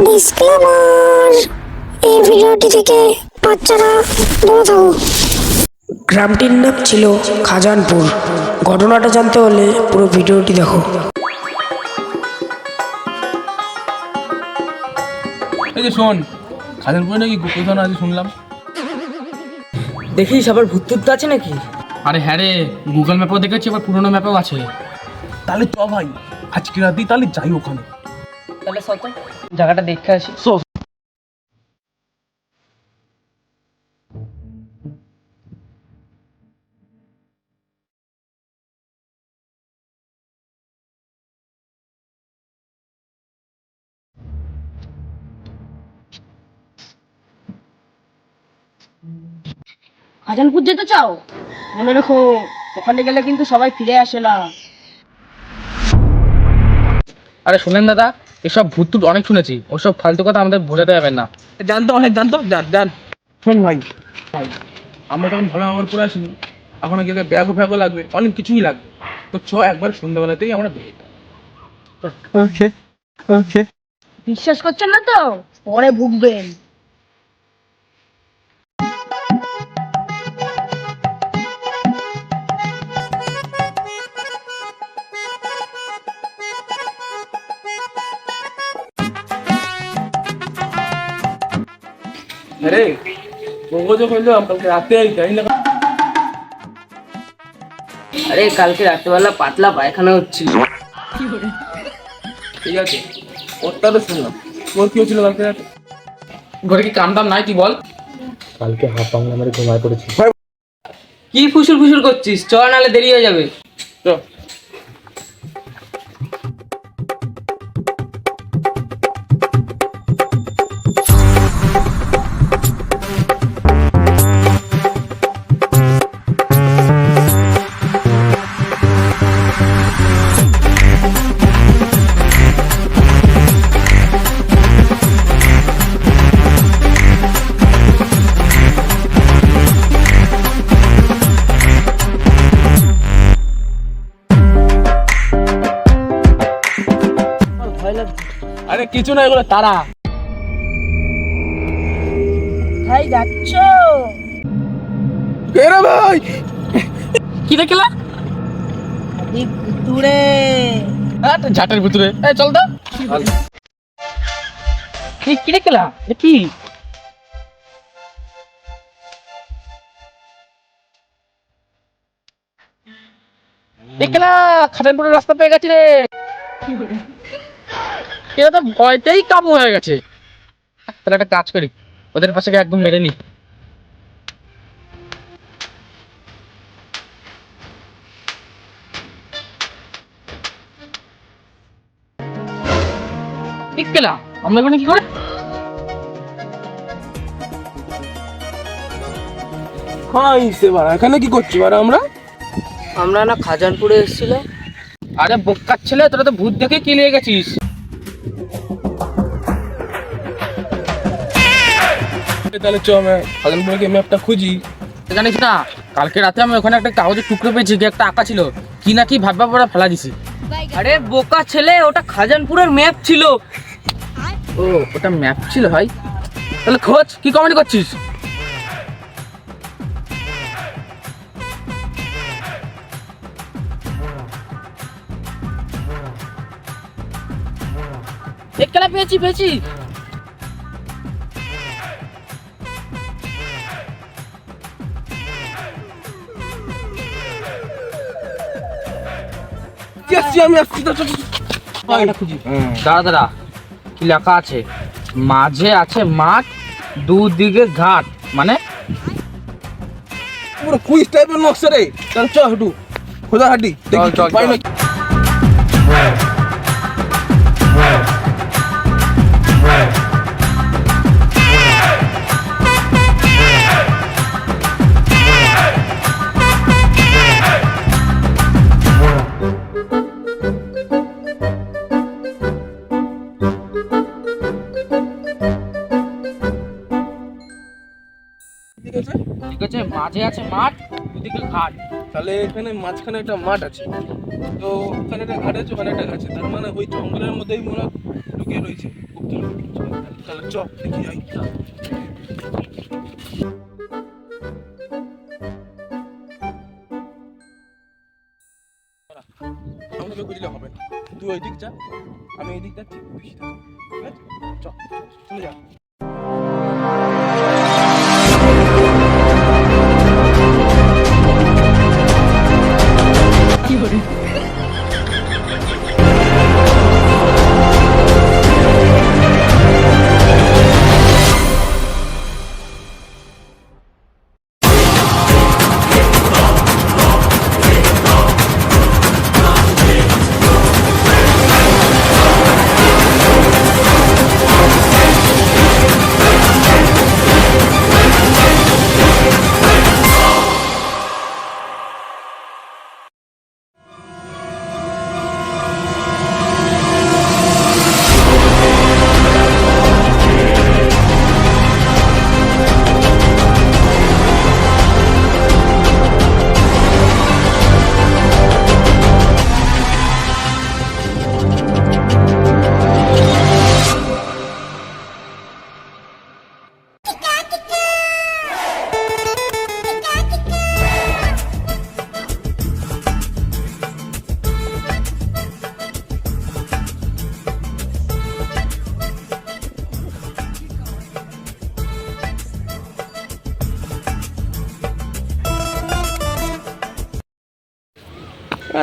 Disclaimer, এই ভিডিওটি থেকে বাচ্চারা দূরে থাকো। গ্রামটির নাম ছিল খাজানপুর। ঘটনাটা জানতে হলে পুরো ভিডিওটি দেখো। এই যে শোন, খাজানপুরে নাকি গুপ্তধন আছে শুনলাম। দেখিস আবার ভূত আছে নাকি? আরে হ্যাঁ রে, গুগল ম্যাপও দেখেছি, আবার পুরোনো ম্যাপেও আছে। তাহলে চ ভাই, আজকে রাতেই তাহলে যাই ওখানে। তাহলে সত জায়গাটা দেখে আসি। খাজানপুর যেতে চাও? মনে রেখো, ওখানে গেলে কিন্তু সবাই ফিরে আসে না। আরে শুনেন দাদা, এসব ভূত অনেক শুনেছি, ওসব ফালতু কথা আমাদের বোঝাতে যাবেন না। জানতো অনেক জানতো, জান শোন ভাই, আমরা তখন ভালো আমার করে আসিনি, এখন গেলে ব্যাগও ফ্যাগও লাগবে, অনেক কিছুই লাগবে। তো চ একবার সন্ধ্যাবেলাতেই আমরা বেরিয়ে যাই। বিশ্বাস করছেন না তো? পরে ভুগবেন। আরে মগজ হইলো কালকে রাতে যাই না। আরে কালকে রাত্রেবেলা পাতলা পায়খানা হচ্ছিল। ঠিক আছে, ওরটা তো শুনলাম। তোর কি হচ্ছিল কালকে রাতে? ঘরে কি কাম টাম নাই তুই বল? কালকে হাফ বাংলা মেরে ঘুমায় পড়েছি। কি ফুসুর ফুসুর করছিস? চ নাহলে দেরি হয়ে যাবে। চ। আরে কিছু না, এগুলো তারা। ভাই যাচ্ছ? কে রে ভাই? কি দেখলা? এই ভুতুড়ে। ঝাটের ভিতরে চল তো। কি দেখলা? কি দেখলা? খাজানপুরের রাস্তা পেয়ে গেছি রে। এরা তো ভয়তেই কাবু হয়ে গেছে। তাহলে একটা কাজ করি, ওদের পাশে গিয়ে একদম মেরে নি। ঠিক পেলা? আমরা এখানে কি করে? এখানে কি করছি আমরা? আমরা না খাজানপুরে এসেছিলাম। আরে বোকার ছেলে, তোরা তো ভূত দেখে কি লিয়ে গেছিস। তাহলে চ, আমি খাজানপুরে ম্যাপটা খুঁজি। জানিস না, কালকে রাতে আমি ওখানে একটা কাগজের টুকরো পেয়েছি, একটা আঁকা ছিল, কি না কি ভাববা পড়া ফেলা দিছি। আরে বোকা ছেলে, ওটা খাজানপুরের ম্যাপ ছিল। ও, ওটা ম্যাপ ছিল ভাই? তাহলে খোঁজ, কি কমেন্ট করছিস? একলা পেয়েছি। আমি আসছি তো। দাদা কি লেখা আছে? মাঝে আছে মাঠ, দুদিকে ঘাট, মানে পুরো কুইজ টাইপের নকশা রে। তাহলে চ হাঁটু, খোদা হাঁটি দেখি চল, পাই না। ঠিক আছে, মাঝে আছে মাঠ, দুদিকে ঘাট। তাহলে এখানে মাঝখানে একটা মাঠ আছে, তো ওখানে একটা ঘাট আছে, ওখানে একটা গাছ আছে, তার মানে ওই জঙ্গলের মধ্যেই মনে হয় লুকিয়ে রয়েছে। চলো চ দেখি যাই। আমাকে বুঝলে হবে না, তুই ওই দিক যা, আমি এই দিক যাচ্ছি, বেশি থাকো, ঠিক আছে? চ চলে যা।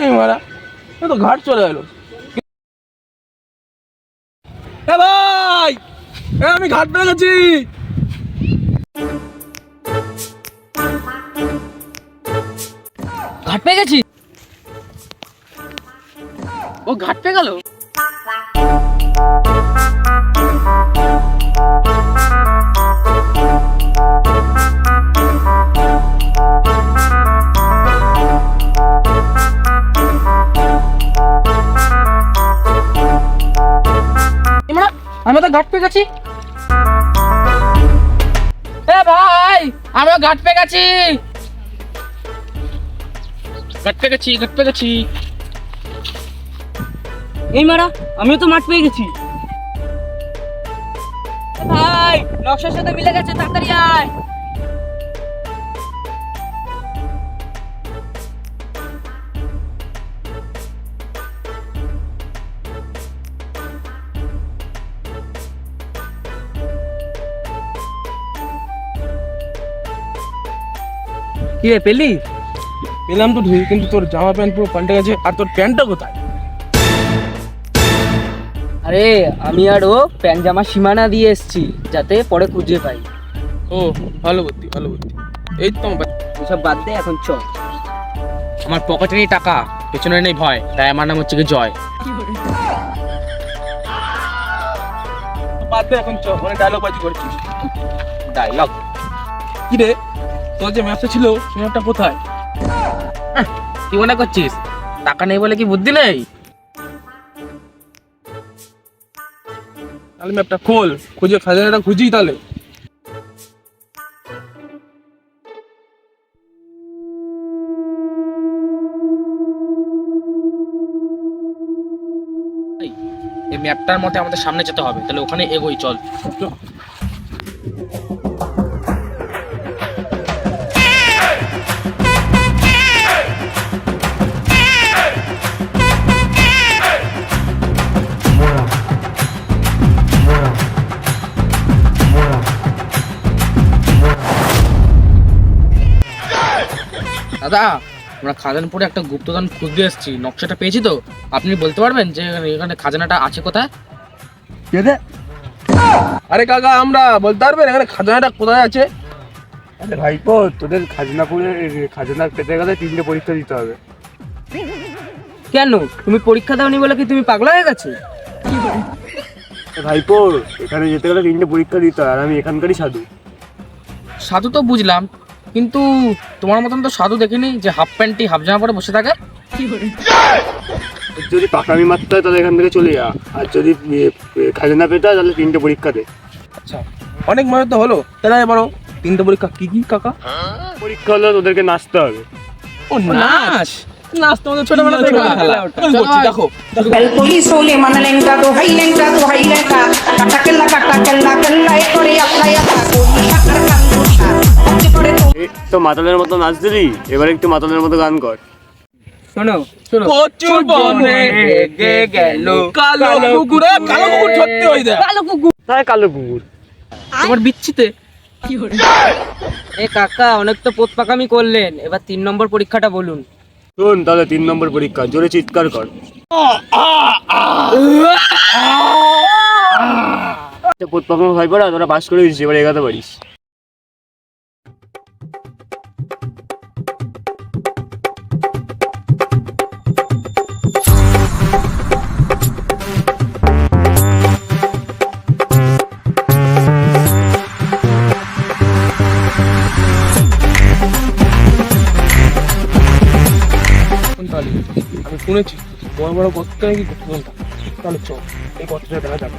এই মারা, এ তো ঘাট চলে গেল। এ ভাই, আমি ঘাট পেয়ে গেছি। ঘাট পেয়ে গেছি। ও ঘাট পেয়ে গেল। আমি তো ঘাট পেয়ে গেছি। এ ভাই, আমিও ঘাট পেয়ে গেছি। ঘাট পেয়ে গেছি, ঘাট পেয়ে গেছি। এই মারা, আমিও তো মাঠ পেয়ে গেছি। ভাই, নকশার সাথে মিলে গেছে, তাড়াতাড়ি আয়। কি রে, পেলি? পেলাম তো ঠিক, কিন্তু তোর জামা প্যান্ট পুরো পাল্টে গেছে। আর তোর প্যান্টটা কোথায়? আরে আমি আর ও প্যান্ট জামা সীমানা দিয়ে এসেছি, যাতে পরে খুঁজে পাই। ও ভালো বুদ্ধি, ভালো বুদ্ধি। এই তো আমার ওসব বাদ দে, এখন চ। আমার পকেটে নেই টাকা, পেছনে নেই ভয়, তাই আমার নাম হচ্ছে কি জয়। বাদ দে এখন, চ। অনেক ডায়লগ বাজি করছিস। ডায়লগ? কি রে, তোর যে ম্যাপটা ছিল, সেই ম্যাপটা কোথায়? কি মনে করছিস টাকা নেই বলে কি বুদ্ধি নেই? তাহলে ম্যাপটা খোল, খুঁজে খাজানাটা খুঁজি তাহলে। এই ম্যাপটার মতে আমাদের সামনে যেতে হবে, তাহলে ওখানে এগোই, চল। দাদা, আমরা খাজানপুরে একটা গুপ্তধন খুঁজতে এসেছি, নকশাটা পেয়েছি তো। আপনি বলতে পারবেন যে এখানে খাজানাটা আছে কোথায়? আরে কাকা, আমরা বলতে পারবেন এখানে খাজানাটা কোথায় আছে? আরে ভাইপো, তোদের খাজনা পেতে গেলে 3টে পরীক্ষা দিতে হবে। কেন, তুমি পরীক্ষা দাওনি বলে কি তুমি পাগলা হয়ে গেছো? ভাইপো, এখানে যেতে গেলে 3টে পরীক্ষা দিতে হয়, আর আমি এখানকারই সাধু। সাধু তো বুঝলাম, কিন্তু তোমার মতন তো সাধু দেখিনি যে হাফ প্যান্টি হাফ জামা পরে বসে থাকে। যদি পাকামি মারতে হয় তাহলে এখান থেকে চলে যা, আর যদি খাজনা পেতে হয় তাহলে 3টে পরীক্ষা দে। আচ্ছা, অনেক মজা তো হলো। তাহলে এবারও 3টে পরীক্ষা কি কি কাকা? পরীক্ষা হলে তোদেরকে নাচতে হবে। ও নাচ? নাচ তোমাদের ছোটবেলা থেকে খেলা দেখো El polizo le manda lenta, do hai lenta, kata kella, e kore apply ata, kori shakar kandusha, oke kore to. তো মাতালের মতো নাচ দিলি, এবার একটু মাতালের মতো গান কর। শোনো কচু বনে গে গেল কালো কুকুরে কালো কুকুর সত্যি হই দেয় তাই কালো কুকুর। তোমার বিচ্ছিতে এ কাকা অনেক তো পোত পাকামি করলেন, এবার 3 নম্বর পরীক্ষাটা বলুন। শোন তাহলে 3 নম্বর পরীক্ষা, জোরে চিৎকার কর। প্রথম ভাই পড়া তোরা পাস করে দিচ্ছিস, এবার এগাতে পারিস। তাহলে আমি শুনেছি বড় বড় গর্ত নাকি গুপ্তধন থাকে। তাহলে চল এই গর্তটা দেখা যাক।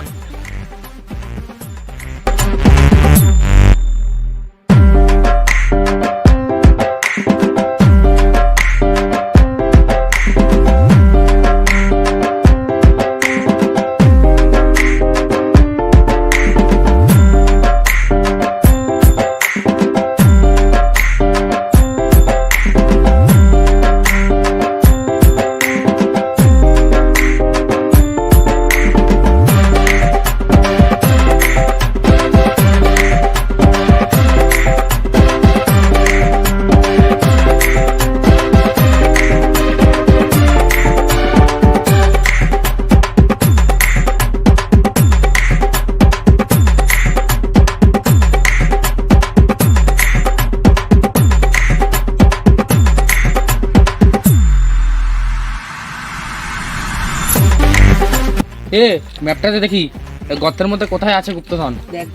এ ম্যাপটাতে দেখি এই গর্তের মধ্যে কোথায় আছে গুপ্তধন। দেখ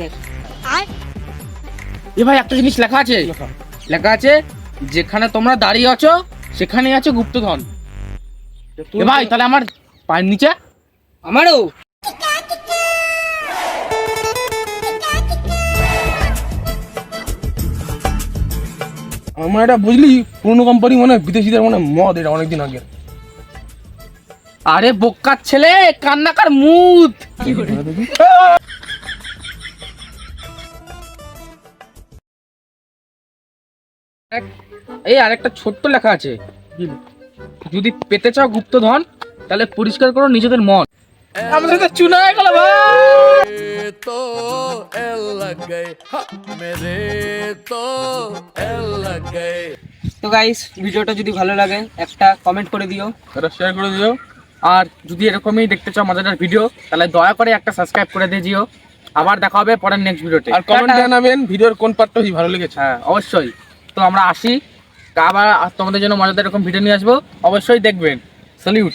এ ভাই একটা জিনিস লেখা আছে, লেখা আছে যেখানে তোমরা দাঁড়িয়ে আছো সেখানেই আছে গুপ্তধন। এ ভাই তাহলে আমার পায়ের নিচে আমারও আমার এটা বুঝলি পুরনো কোম্পানি মানে বিদেশিদের মানে মদ, এটা অনেকদিন আগে। আরে বোকার ছেলে কান্নাকার মুদ। এই আরেকটা ছোট্ট লেখা আছে, যদি পেতে চাও গুপ্তধন তাহলে পরিষ্কার করো নিজেদের মন। আমাদের তো চুনা হয়ে গেল ভাই। তো গাইস ভিডিওটা যদি ভালো লাগে একটা কমেন্ট করে দিও, এটা শেয়ার করে দিও। আর যদি এরকমই দেখতে চাও মজাদার ভিডিও তাহলে দয়া করে একটা সাবস্ক্রাইব করে দিয়ে দিও। আবার দেখা হবে পরের নেক্সট ভিডিওতে। আর কমেন্ট জানাবেন ভিডিওর কোন পার্টটা বেশি ভালো লেগেছে। হ্যাঁ অবশ্যই। তো আমরা আসি, আবার তোমাদের জন্য মজাদার এরকম ভিডিও নিয়ে আসবো, অবশ্যই দেখবেন। স্যালিউট।